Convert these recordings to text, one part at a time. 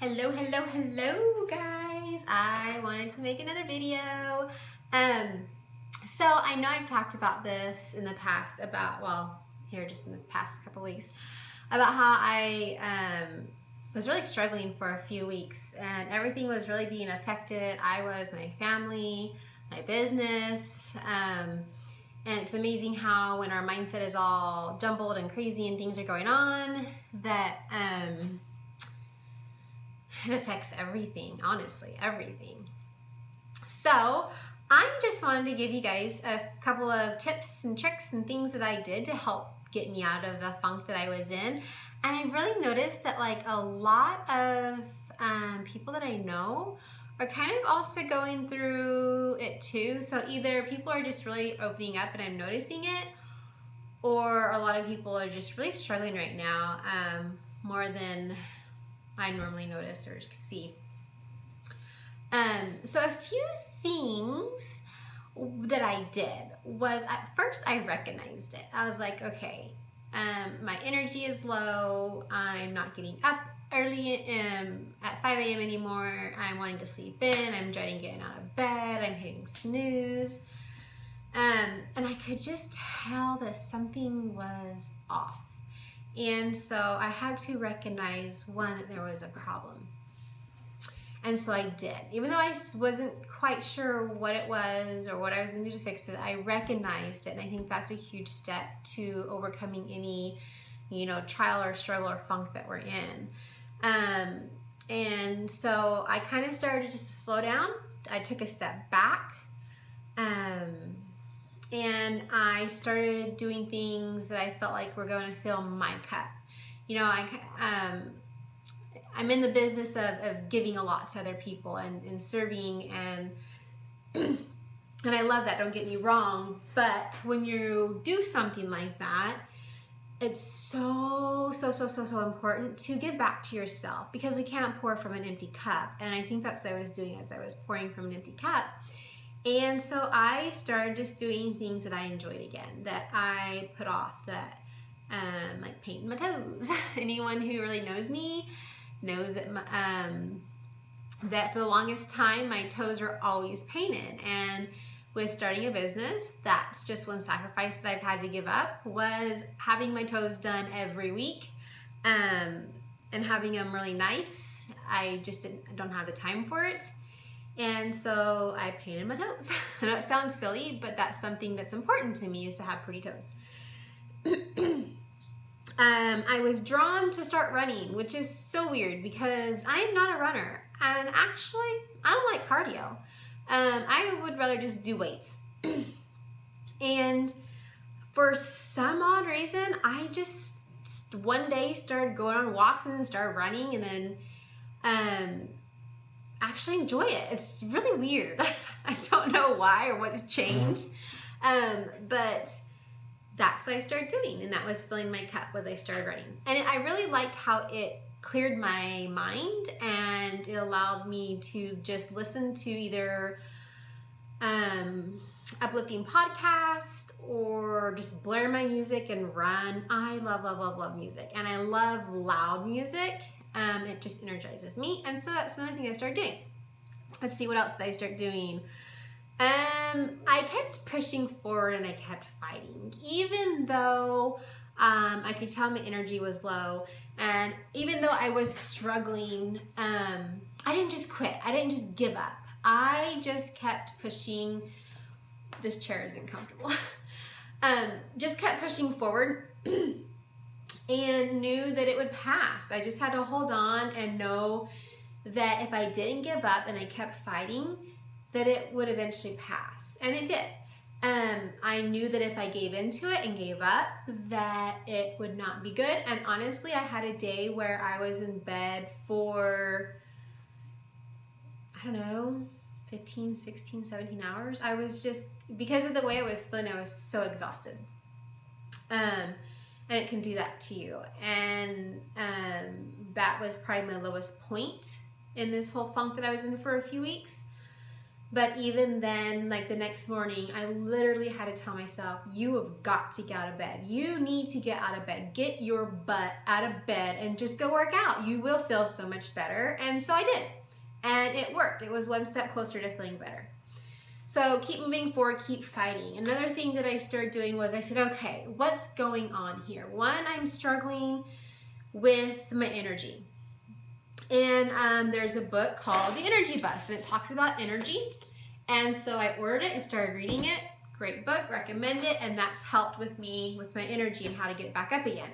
Hello, hello, hello, guys. I wanted to make another video. So I know I've talked about this in the past just in the past couple weeks, about how I was really struggling for a few weeks and everything was really being affected. I was, my family, my business, and it's amazing how when our mindset is all jumbled and crazy and things are going on, that it affects everything, honestly, everything. So I just wanted to give you guys a couple of tips and tricks and things that I did to help get me out of the funk that I was in. And I've really noticed that like a lot of people that I know are kind of also going through it too. So either people are just really opening up and I'm noticing it, or a lot of people are just really struggling right now, more than I normally notice or see. So a few things that I did was, at first I recognized it. I was like, okay, my energy is low. I'm not getting up early at 5 a.m. anymore. I'm wanting to sleep in. I'm dreading getting out of bed. I'm hitting snooze. And I could just tell that something was off. And so I had to recognize, one, that there was a problem. And so I did. Even though I wasn't quite sure what it was or what I was going to do to fix it, I recognized it. And I think that's a huge step to overcoming any, trial or struggle or funk that we're in. And so I kind of started just to slow down. I took a step back. And I started doing things that I felt like were going to fill my cup. I'm in the business of giving a lot to other people and serving, and I love that, don't get me wrong. But when you do something like that, it's so important to give back to yourself, because we can't pour from an empty cup. And I think that's what I was doing, as I was pouring from an empty cup. And so I started just doing things that I enjoyed again, that I put off, that like painting my toes. Anyone who really knows me knows that that for the longest time my toes were always painted. And with starting a business, that's just one sacrifice that I've had to give up, was having my toes done every week, and having them really nice. I just don't have the time for it. And so I painted my toes. I know it sounds silly, but that's something that's important to me, is to have pretty toes. I was drawn to start running, which is so weird because I am not a runner. And actually, I don't like cardio. I would rather just do weights. And for some odd reason, I just one day started going on walks and then started running, and then actually enjoy it. It's really weird. I don't know why or what's changed, but that's what I started doing, and that was filling my cup, was I started running. And I really liked how it cleared my mind, and it allowed me to just listen to either uplifting podcast or just blare my music and run. I love music, and I love loud music. It just energizes me. And so that's another thing I started doing. Let's see, what else did I start doing? I kept pushing forward and I kept fighting. Even though I could tell my energy was low, and even though I was struggling, I didn't just quit. I didn't just give up. I just kept pushing. This chair isn't comfortable. Just kept pushing forward. And knew that it would pass. I just had to hold on and know that if I didn't give up and I kept fighting, that it would eventually pass. And it did. I knew that if I gave into it and gave up, that it would not be good. And honestly, I had a day where I was in bed for, 15, 16, 17 hours. I was just, because of the way I was feeling, I was so exhausted. And it can do that to you. And that was probably my lowest point in this whole funk that I was in for a few weeks. But even then, like the next morning, I literally had to tell myself, you have got to get out of bed. You need to get out of bed. Get your butt out of bed and just go work out. You will feel so much better. And so I did. And it worked. It was one step closer to feeling better. So keep moving forward, keep fighting. Another thing that I started doing was I said, okay, what's going on here? One, I'm struggling with my energy. And there's a book called The Energy Bus, and it talks about energy. And so I ordered it and started reading it. Great book, recommend it, and that's helped with me with my energy and how to get it back up again.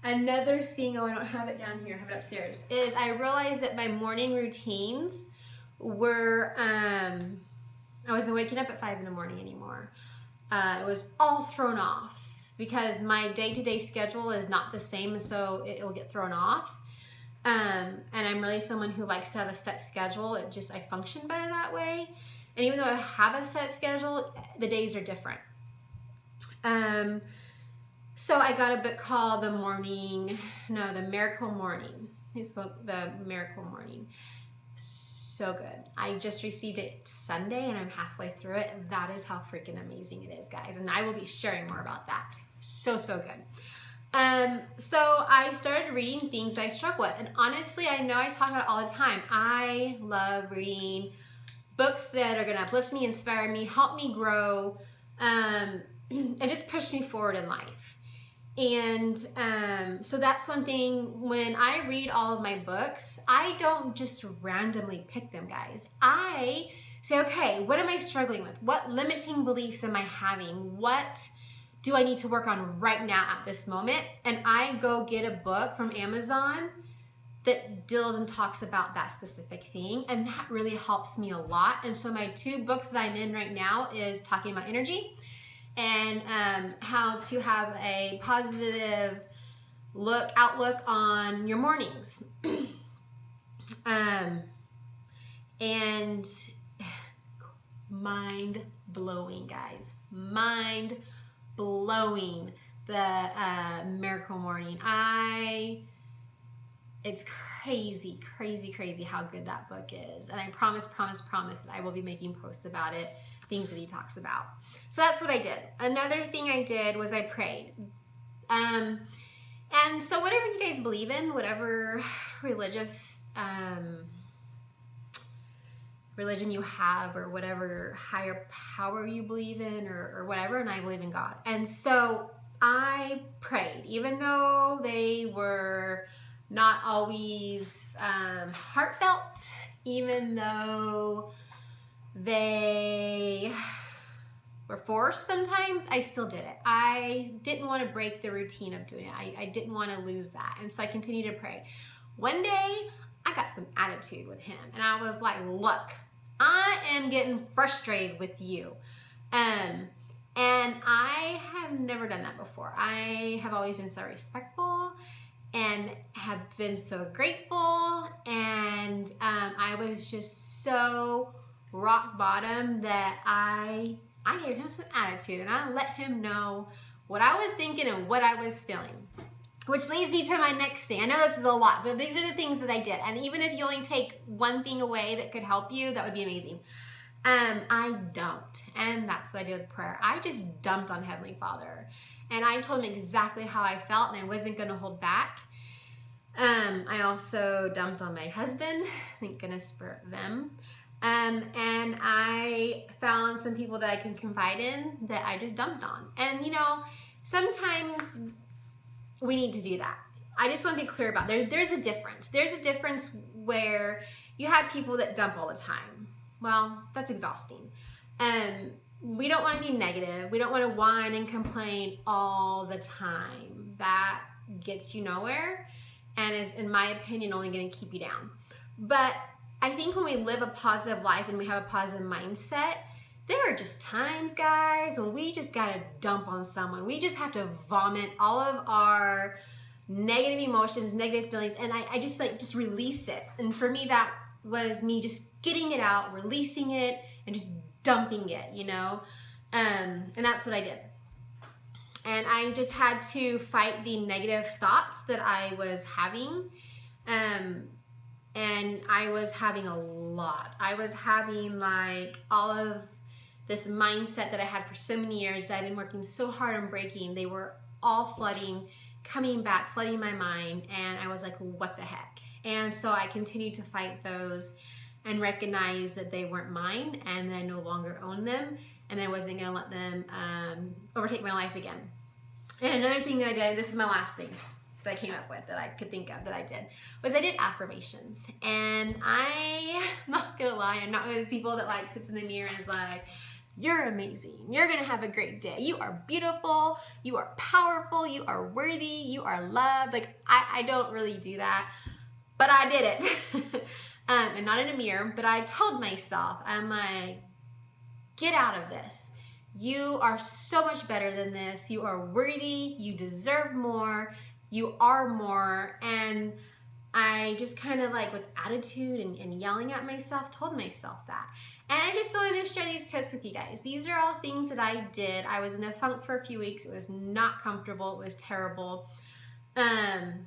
Another thing, oh, I don't have it down here, I have it upstairs, is I realized that my morning routines were, I wasn't waking up at 5 in the morning anymore. It was all thrown off because my day-to-day schedule is not the same, so it will get thrown off. And I'm really someone who likes to have a set schedule. I function better that way. And even though I have a set schedule, the days are different. So I got a book called The Miracle Morning. It's the Miracle Morning. So good. I just received it Sunday and I'm halfway through it. That is how freaking amazing it is, guys. And I will be sharing more about that. So good. So I started reading things I struggle with. And honestly, I know I talk about it all the time. I love reading books that are going to uplift me, inspire me, help me grow, and just push me forward in life. And so that's one thing. When I read all of my books, I don't just randomly pick them, guys. I say, okay, what am I struggling with? What limiting beliefs am I having? What do I need to work on right now at this moment? And I go get a book from Amazon that deals and talks about that specific thing. And that really helps me a lot. And so my 2 books that I'm in right now is talking about energy and how to have a positive outlook on your mornings. And mind blowing, guys. Mind blowing, the Miracle Morning. It's crazy how good that book is. And I promise that I will be making posts about it, things that he talks about. So that's what I did. Another thing I did was I prayed. And so whatever you guys believe in, whatever religious religion you have, or whatever higher power you believe in, or whatever, and I believe in God. And so I prayed, even though they were not always heartfelt, even though they were forced sometimes, I still did it. I didn't want to break the routine of doing it. I didn't want to lose that. And so I continued to pray. One day, I got some attitude with him. And I was like, look, I am getting frustrated with you. And I have never done that before. I have always been so respectful and have been so grateful. And I was just so rock bottom that I gave him some attitude, and I let him know what I was thinking and what I was feeling. Which leads me to my next thing. I know this is a lot, but these are the things that I did. And even if you only take one thing away that could help you, that would be amazing. I dumped, and that's what I did with prayer. I just dumped on Heavenly Father, and I told him exactly how I felt, and I wasn't going to hold back. I also dumped on my husband. Thank goodness for them. And I found some people that I can confide in that I just dumped on. And sometimes we need to do that. I just want to be clear about there's a difference. There's a difference where you have people that dump all the time. Well, that's exhausting. We don't want to be negative. We don't want to whine and complain all the time. That gets you nowhere and is, in my opinion, only going to keep you down. But I think when we live a positive life and we have a positive mindset, there are just times, guys, when we just got to dump on someone. We just have to vomit all of our negative emotions, negative feelings, and I just release it. And for me, that was me just getting it out, releasing it, and just dumping it, and that's what I did. And I just had to fight the negative thoughts that I was having. And I was having a lot. I was having like all of this mindset that I had for so many years that I've been working so hard on breaking. They were all flooding, coming back, flooding my mind. And I was like, what the heck? And so I continued to fight those and recognize that they weren't mine and that I no longer owned them. And I wasn't going to let them overtake my life again. And another thing that I did, this is my last thing that I came up with that I could think of that I did, was I did affirmations. And I'm not gonna lie, I'm not one of those people that like sits in the mirror and is like, you're amazing, you're gonna have a great day, you are beautiful, you are powerful, you are worthy, you are loved. Like I don't really do that, but I did it. And not in a mirror, but I told myself, I'm like, get out of this. You are so much better than this. You are worthy, you deserve more, you are more. And I just kind of like with attitude and yelling at myself, told myself that. And I just wanted to share these tips with you guys. These are all things that I did. I was in a funk for a few weeks. It was not comfortable. It was terrible. And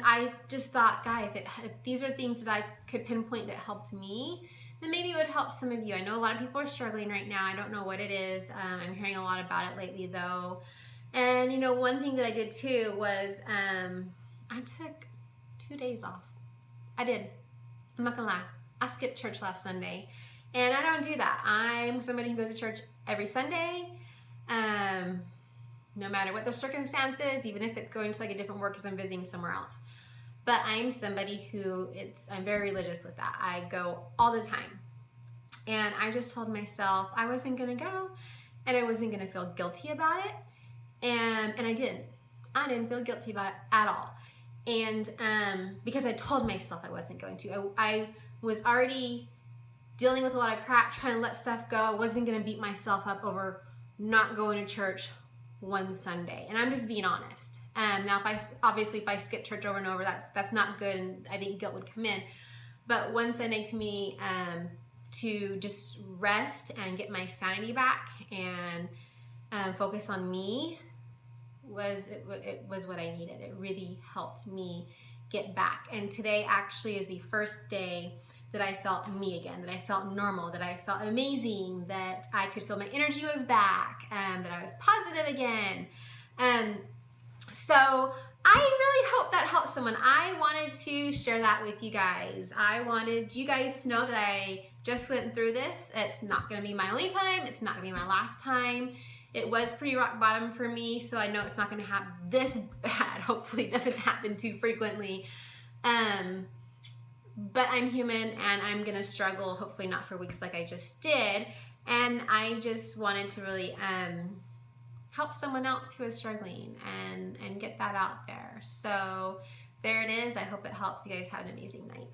I just thought, God, if these are things that I could pinpoint that helped me, then maybe it would help some of you. I know a lot of people are struggling right now. I don't know what it is. I'm hearing a lot about it lately though. And you know, one thing that I did too was I took 2 days off. I did. I'm not gonna lie. I skipped church last Sunday. And I don't do that. I'm somebody who goes to church every Sunday. No matter what the circumstances, even if it's going to like a different work because I'm visiting somewhere else. But I'm somebody who I'm very religious with that. I go all the time. And I just told myself I wasn't gonna go and I wasn't gonna feel guilty about it. And I didn't. I didn't feel guilty about it at all. And because I told myself I wasn't going to. I was already dealing with a lot of crap, trying to let stuff go. I wasn't gonna beat myself up over not going to church one Sunday. And I'm just being honest. Now if I skip church over and over, that's not good, and I think guilt would come in. But one Sunday to me, to just rest and get my sanity back and focus on me it was what I needed. It really helped me get back. And today actually is the first day that I felt me again, that I felt normal, that I felt amazing, that I could feel my energy was back, that I was positive again. So I really hope that helps someone. I wanted to share that with you guys. I wanted you guys to know that I just went through this. It's not gonna be my only time. It's not gonna be my last time. It was pretty rock bottom for me, so I know it's not gonna happen this bad. Hopefully it doesn't happen too frequently. But I'm human and I'm gonna struggle, hopefully not for weeks like I just did. And I just wanted to really help someone else who is struggling and get that out there. So there it is. I hope it helps. You guys have an amazing night.